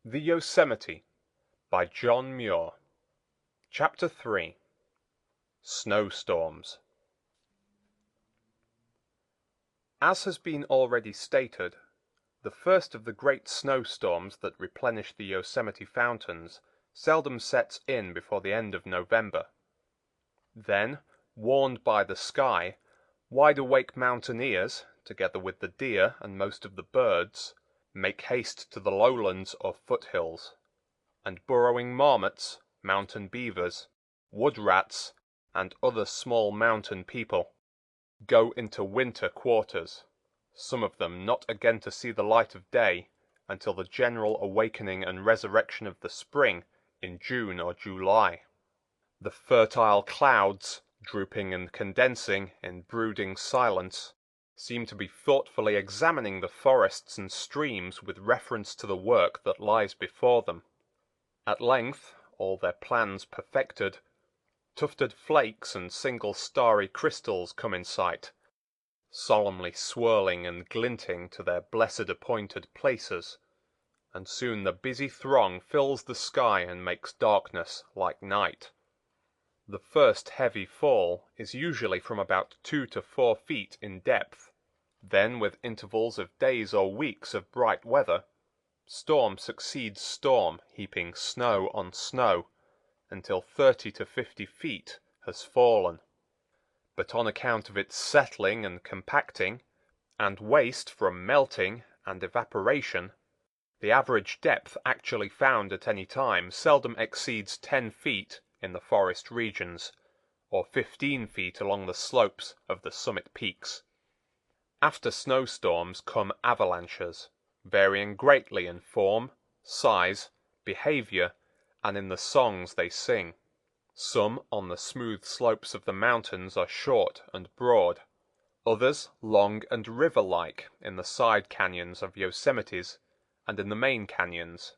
The Yosemite by John Muir. Chapter 3. Snowstorms. As has been already stated, the first of the great snowstorms that replenish the Yosemite fountains seldom sets in before the end of November. Then, warned by the sky, wide-awake mountaineers, together with the deer and most of the birds, make haste to the lowlands or foothills, and burrowing marmots, mountain beavers, wood rats, and other small mountain people go into winter quarters, some of them not again to see the light of day until the general awakening and resurrection of the spring in June or July. The fertile clouds, drooping and condensing in brooding silence, seem to be thoughtfully examining the forests and streams with reference to the work that lies before them. At length, all their plans perfected, tufted flakes and single starry crystals come in sight, solemnly swirling and glinting to their blessed appointed places, and soon the busy throng fills the sky and makes darkness like night. The first heavy fall is usually from about 2 to 4 feet in depth. Then, with intervals of days or weeks of bright weather, storm succeeds storm, heaping snow on snow, until 30 to 50 feet has fallen. But on account of its settling and compacting, and waste from melting and evaporation, the average depth actually found at any time seldom exceeds 10 feet in the forest regions, or 15 feet along the slopes of the summit peaks. After snowstorms come avalanches, varying greatly in form, size, behavior, and in the songs they sing. Some on the smooth slopes of the mountains are short and broad, others long and river-like in the side canyons of Yosemites and in the main canyons,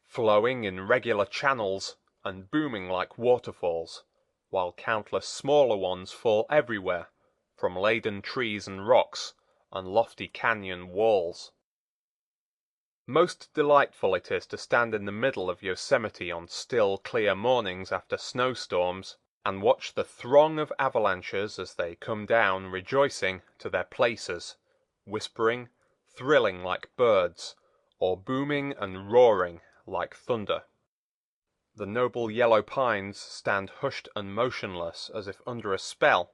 flowing in regular channels and booming like waterfalls, while countless smaller ones fall everywhere from laden trees and rocks and lofty canyon walls. Most delightful it is to stand in the middle of Yosemite on still, clear mornings after snowstorms and watch the throng of avalanches as they come down rejoicing to their places, whispering, thrilling like birds, or booming and roaring like thunder. The noble yellow pines stand hushed and motionless as if under a spell,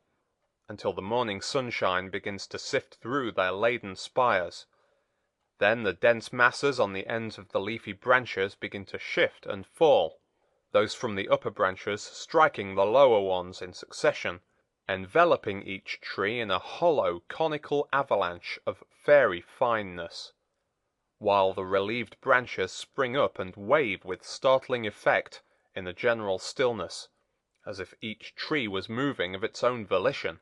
until the morning sunshine begins to sift through their laden spires. Then the dense masses on the ends of the leafy branches begin to shift and fall, those from the upper branches striking the lower ones in succession, enveloping each tree in a hollow conical avalanche of fairy fineness, while the relieved branches spring up and wave with startling effect in the general stillness, as if each tree was moving of its own volition.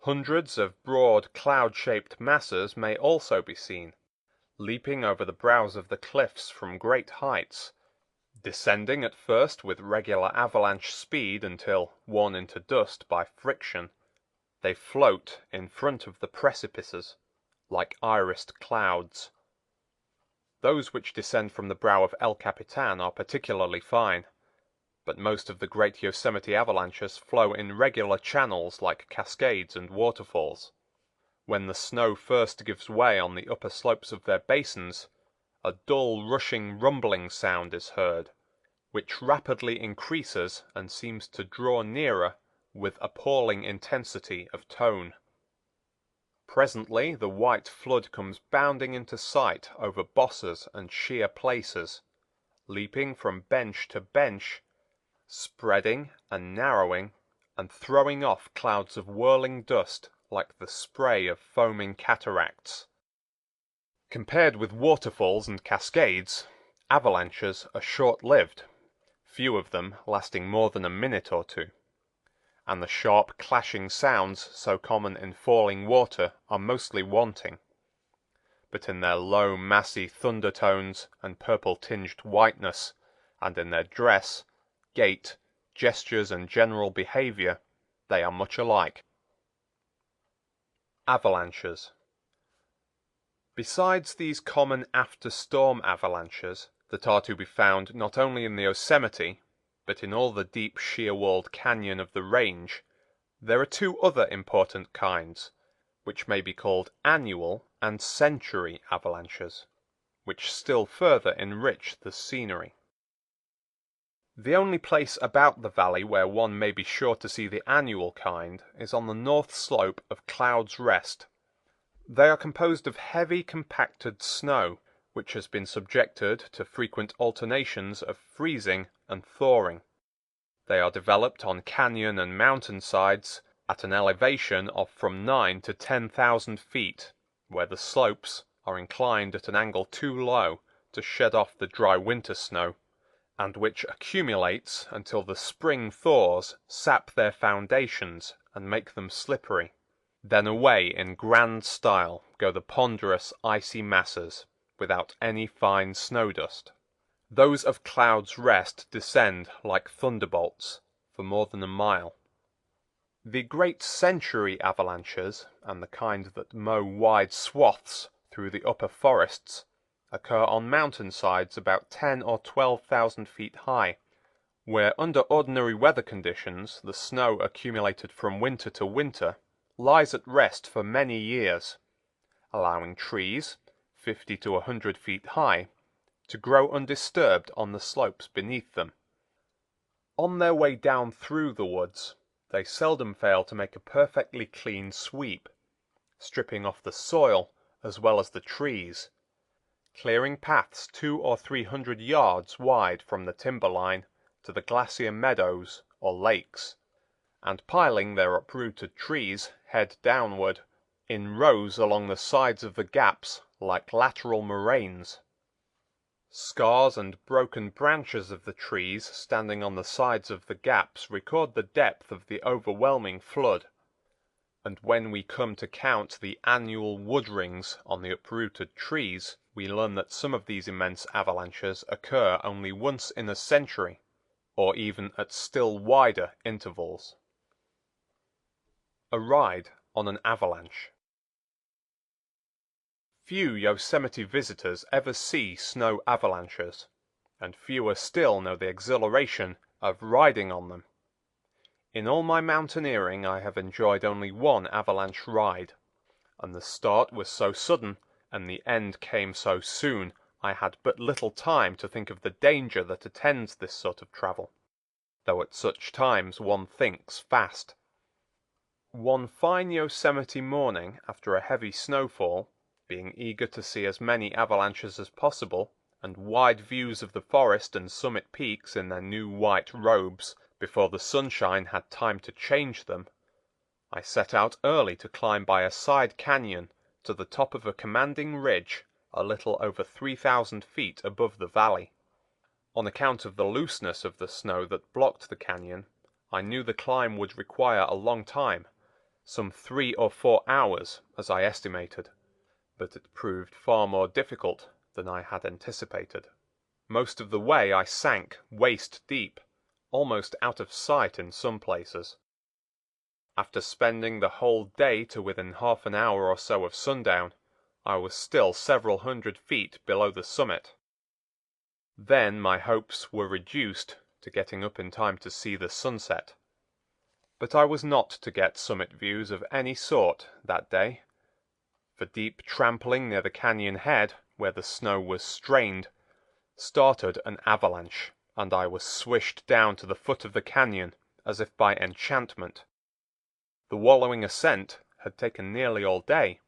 Hundreds of broad cloud-shaped masses may also be seen, leaping over the brows of the cliffs from great heights, descending at first with regular avalanche speed until, worn into dust by friction, they float in front of the precipices, like irised clouds. Those which descend from the brow of El Capitan are particularly fine, but most of the great Yosemite avalanches flow in regular channels like cascades and waterfalls. When the snow first gives way on the upper slopes of their basins, a dull rushing rumbling sound is heard, which rapidly increases and seems to draw nearer with appalling intensity of tone. Presently the white flood comes bounding into sight over bosses and sheer places, leaping from bench to bench, spreading and narrowing and throwing off clouds of whirling dust like the spray of foaming cataracts. Compared with waterfalls and cascades, avalanches are short-lived, few of them lasting more than a minute or two, and the sharp clashing sounds so common in falling water are mostly wanting. But in their low, massy thundertones and purple-tinged whiteness, and in their dress, gait, gestures, and general behavior, they are much alike. Avalanches. Besides these common after-storm avalanches, that are to be found not only in the Yosemite, but in all the deep sheer-walled canyon of the range, there are two other important kinds, which may be called annual and century avalanches, which still further enrich the scenery. The only place about the valley where one may be sure to see the annual kind is on the north slope of Cloud's Rest. They are composed of heavy compacted snow, which has been subjected to frequent alternations of freezing and thawing. They are developed on canyon and mountain sides at an elevation of from 9 to 10,000 feet, where the slopes are inclined at an angle too low to shed off the dry winter snow, and which accumulates until the spring thaws sap their foundations and make them slippery. Then away in grand style go the ponderous icy masses, without any fine snow dust. Those of Cloud's Rest descend like thunderbolts for more than a mile. The great century avalanches, and the kind that mow wide swaths through the upper forests, occur on mountainsides about 10 or 12,000 feet high, where under ordinary weather conditions the snow accumulated from winter to winter lies at rest for many years, allowing trees, 50 to 100 feet high, to grow undisturbed on the slopes beneath them. On their way down through the woods, they seldom fail to make a perfectly clean sweep, stripping off the soil as well as the trees, clearing paths 200 or 300 yards wide from the timberline to the glacier meadows or lakes, and piling their uprooted trees head downward in rows along the sides of the gaps like lateral moraines. Scars and broken branches of the trees standing on the sides of the gaps record the depth of the overwhelming flood, and when we come to count the annual wood rings on the uprooted trees, we learn that some of these immense avalanches occur only once in a century, or even at still wider intervals. A ride on an avalanche. Few Yosemite visitors ever see snow avalanches, and fewer still know the exhilaration of riding on them. In all my mountaineering I have enjoyed only one avalanche ride, and the start was so sudden and the end came so soon I had but little time to think of the danger that attends this sort of travel, though at such times one thinks fast. One fine Yosemite morning after a heavy snowfall, being eager to see as many avalanches as possible, and wide views of the forest and summit peaks in their new white robes before the sunshine had time to change them, I set out early to climb by a side canyon to the top of a commanding ridge a little over 3,000 feet above the valley. On account of the looseness of the snow that blocked the canyon, I knew the climb would require a long time, some 3 or 4 hours as I estimated. But it proved far more difficult than I had anticipated. Most of the way I sank waist deep, almost out of sight in some places. After spending the whole day to within half an hour or so of sundown, I was still several hundred feet below the summit. Then my hopes were reduced to getting up in time to see the sunset. But I was not to get summit views of any sort that day. For deep trampling near the canyon head, where the snow was strained, started an avalanche, and I was swished down to the foot of the canyon as if by enchantment. The wallowing ascent had taken nearly all day,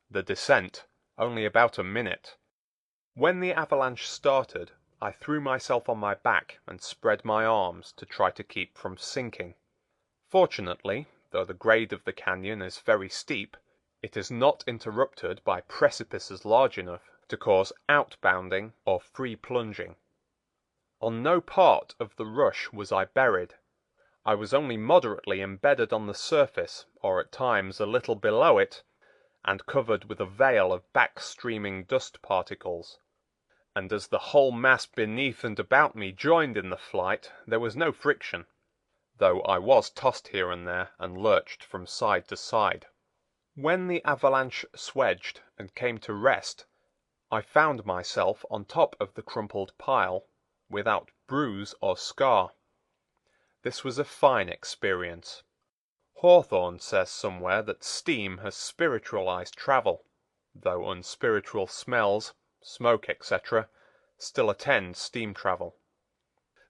the descent only about a minute. When the avalanche started, I threw myself on my back and spread my arms to try to keep from sinking. Fortunately, though the grade of the canyon is very steep, it is not interrupted by precipices large enough to cause outbounding or free plunging. On no part of the rush was I buried. I was only moderately embedded on the surface, or at times a little below it, and covered with a veil of back-streaming dust particles. And as the whole mass beneath and about me joined in the flight, there was no friction, though I was tossed here and there and lurched from side to side. When the avalanche swedged and came to rest, I found myself on top of the crumpled pile, without bruise or scar. This was a fine experience. Hawthorne says somewhere that steam has spiritualized travel, though unspiritual smells, smoke, etc., still attend steam travel.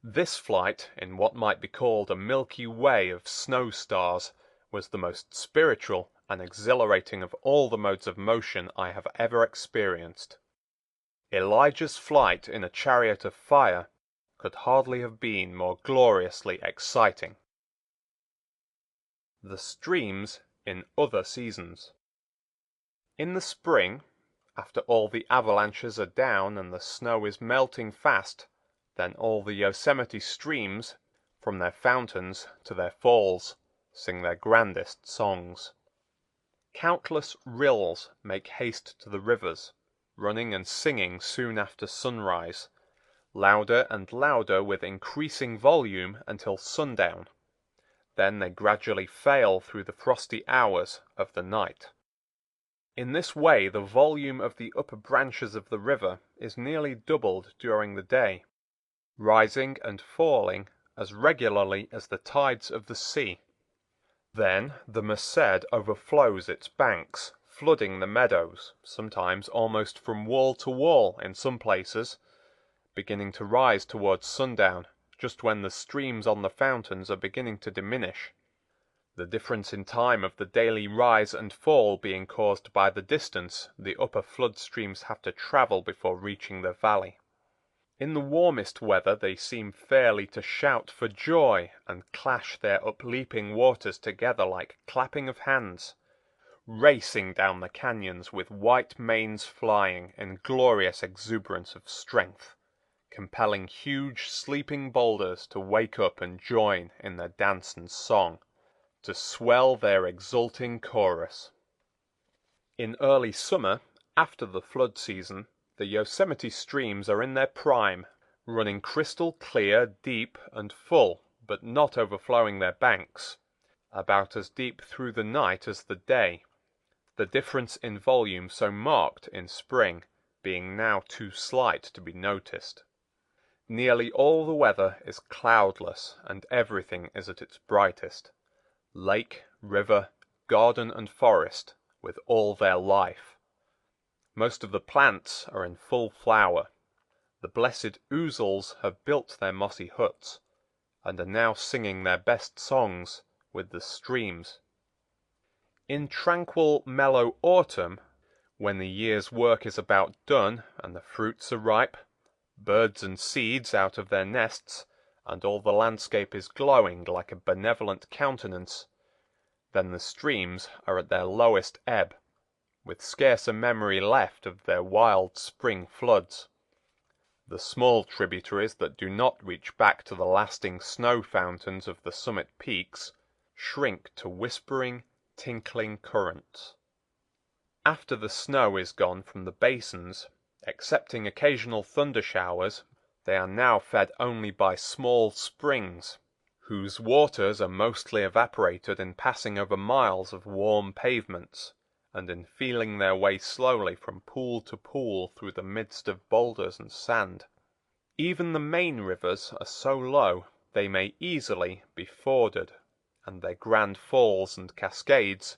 This flight in what might be called a Milky Way of snow stars was the most spiritual and exhilarating of all the modes of motion I have ever experienced. Elijah's flight in a chariot of fire could hardly have been more gloriously exciting. The streams in other seasons. In the spring, after all the avalanches are down and the snow is melting fast, then all the Yosemite streams, from their fountains to their falls, sing their grandest songs. Countless rills make haste to the rivers, running and singing soon after sunrise, louder and louder with increasing volume until sundown. Then they gradually fail through the frosty hours of the night. In this way the volume of the upper branches of the river is nearly doubled during the day, rising and falling as regularly as the tides of the sea. Then the Merced overflows its banks, flooding the meadows, sometimes almost from wall to wall in some places, beginning to rise towards sundown, just when the streams on the fountains are beginning to diminish, the difference in time of the daily rise and fall being caused by the distance the upper flood streams have to travel before reaching the valley. In the warmest weather they seem fairly to shout for joy and clash their upleaping waters together like clapping of hands, racing down the canyons with white manes flying in glorious exuberance of strength, compelling huge sleeping boulders to wake up and join in their dance and song, to swell their exulting chorus. In early summer, after the flood season, the Yosemite streams are in their prime, running crystal clear, deep, and full, but not overflowing their banks, about as deep through the night as the day, the difference in volume so marked in spring being now too slight to be noticed. Nearly all the weather is cloudless and everything is at its brightest. Lake, river, garden, and forest, with all their life. Most of the plants are in full flower. The blessed ouzels have built their mossy huts, and are now singing their best songs with the streams. In tranquil, mellow autumn, when the year's work is about done and the fruits are ripe, birds and seeds out of their nests, and all the landscape is glowing like a benevolent countenance, then the streams are at their lowest ebb, with scarce a memory left of their wild spring floods. The small tributaries that do not reach back to the lasting snow fountains of the summit peaks shrink to whispering, tinkling currents. After the snow is gone from the basins, excepting occasional thunder showers, they are now fed only by small springs, whose waters are mostly evaporated in passing over miles of warm pavements, and in feeling their way slowly from pool to pool through the midst of boulders and sand. Even the main rivers are so low they may easily be forded, and their grand falls and cascades,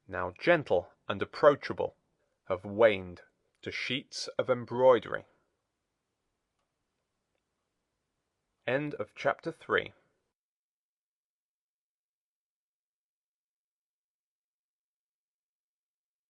now gentle and approachable, have waned to sheets of embroidery. End of chapter 3.